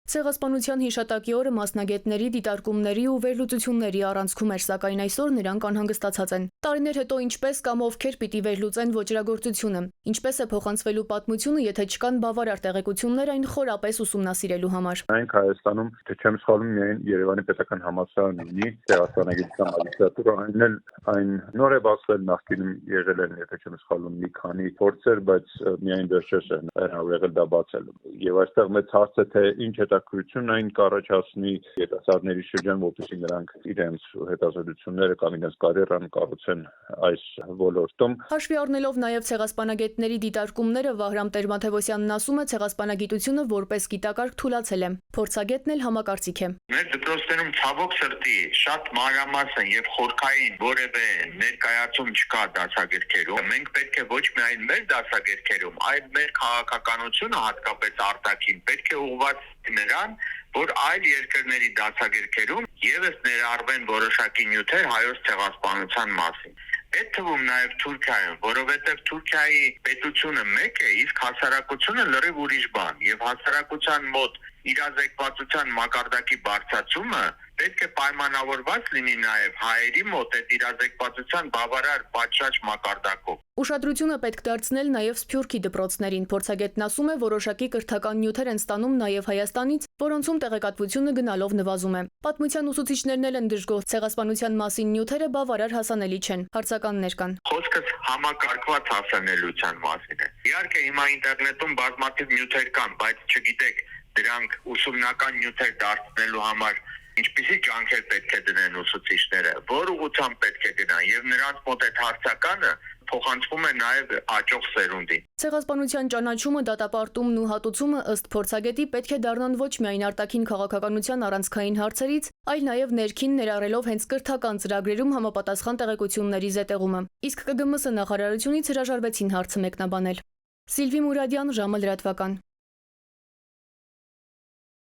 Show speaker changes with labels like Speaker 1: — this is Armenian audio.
Speaker 1: Ցեղասպանության հիշատակի օրը մասնագետների դիտարկումների ու վերլուծությունների առանցքում էր, սակայն այսօր նրանք անհանգստացած են։ Տարիներ հետո ինչպես կամ ովքեր պիտի վերլուծեն ոճրագործությունը, ինչպես է փոխանցվելու պատմությունը, եթե չկան բավարար տեղեկություններ այն խորապես ուսումնասիրելու համար։
Speaker 2: Մենք Հայաստանում, թե չեմ սխալվում, միայն Երևանի պետական համալսարան ունի ցեղասպանագիտության մագիստրատուրա, այն նոր է բացվել, նախկինում եղել են, եթե չեմ սխալվում, մի քանի փորձեր, բայց միայն վերջերս է հնարավոր եղել դա բացել։ Եվ այստեղ մեծ հարց է, թե ինչ հետաքրքրություն այն կառաջացնի երիտասարդների շրջան, որպեսզի նրանք իրենց հետազոտությունները կամ իրենց կարիերան կառուցեն այս ոլորտում։
Speaker 1: Հաշվի առնելով նաև ցեղասպանագետների դիտարկումները, Վահրամ Տեր-Մաթևոսյանն ասում է, ցեղասպանագիտությունը որպես գիտակարգ թուլացել է։ Փորձագետն էլ համակարծիք է։
Speaker 3: Մեր դպրոցներում ցավոք սրտի շատ մանրամասն եւ խորքային որևէ ներկայացում չկա դասագրքերում։ Մենք պետք է ոչ միայն մեր դասագրքերում, այլ մեր քաղաքականությունը հատկապես արտաքին պետք է ուղղված նրան, որ այլ երկրների դասագրքերում եւս ներառվեն որոշակի նյութեր հայոց ցեղասպանության մասին։ Այդ թվում նաև Թուրքիայում, որովհետև Թուրքիայի պետությունը մեկ է, իսկ հասարակությունը լրիվ ուրիշ բան, եւ հասարակության մոտ իրազեկվածության մակարդակի բարձրացումը պետք է պայմանավորված լինի նաև հայերի մոտ այդ իրազեկվածության բավարար պատշաճ մակարդակով։
Speaker 1: Ուշադրությունը պետք դարձնել նաև Սփյուռքի դպրոցներին։ Փորձագետն ասում է, որոշակի կրթական նյութեր են ստանում նաև Հայաստանից, որոնցում տեղեկատվությունը գնալով նվազում է։ Պատմության ուսուցիչներն էլ են դժգոհ, ցեղասպանության մասին նյութերը բավարար հասանելի չեն, հարցականներ կան։
Speaker 3: Խոսքս համակարգված հասանելիության մասին է։ Իհարկե հիմա ինտերնետում բազմաթիվ նյութեր կան, բայց չգիտեք դրանք ուսումնական նյութեր դարձնելու համար ինչպիսի ջանքեր պետք է դնեն ուսուցիչները, որ ուղղությամբ պետք է գնան, եւ նրանց մոտ այդ հարցականը փոխանցվում է նաև աճող սերունդին։
Speaker 1: Ցեղասպանության ճանաչումը, դատապարտումն ու հատուցումը ըստ փորձագետի պետք է դառնան ոչ միայն արտաքին քաղաքականության առանցքային հարցերից, այլ նաև ներքին ներառելով հենց կրթական ծրագրերում համապատասխան տեղեկությունների զետեղումը։ Իսկ ԿԳՄՍ նախարարությունից հրաժարվեցին հարցը մեկնաբանել։ Սիլվի Մուրադյան, ժամը լրատվական։